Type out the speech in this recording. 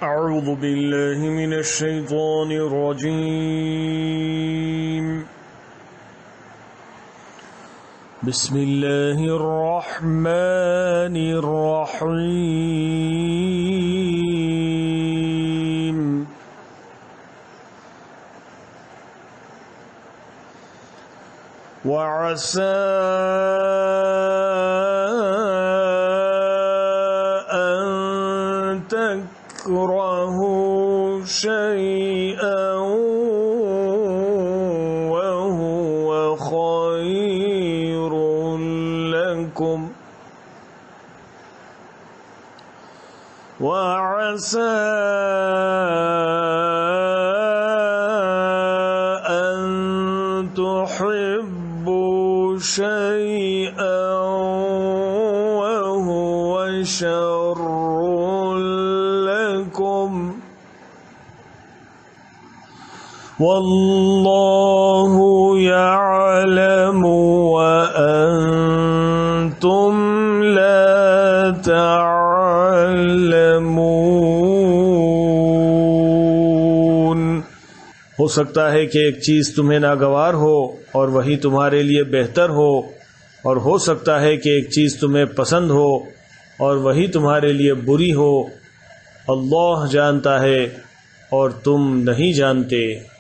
أعوذ بالله من الشيطان الرجيم بسم الله الرحمن الرحيم وعسى أن تكرهوا شيئا وهو خير لكم وعسى أن تحبوا شيئا وهو شر لكم والله يعلم وأنتم لا تعلمون। हो सकता है कि एक चीज़ तुम्हें नागवार हो और वही तुम्हारे लिए बेहतर हो, और हो सकता है कि एक चीज़ तुम्हें पसंद हो और वही तुम्हारे लिए बुरी हो। अल्लाह जानता है और तुम नहीं जानते।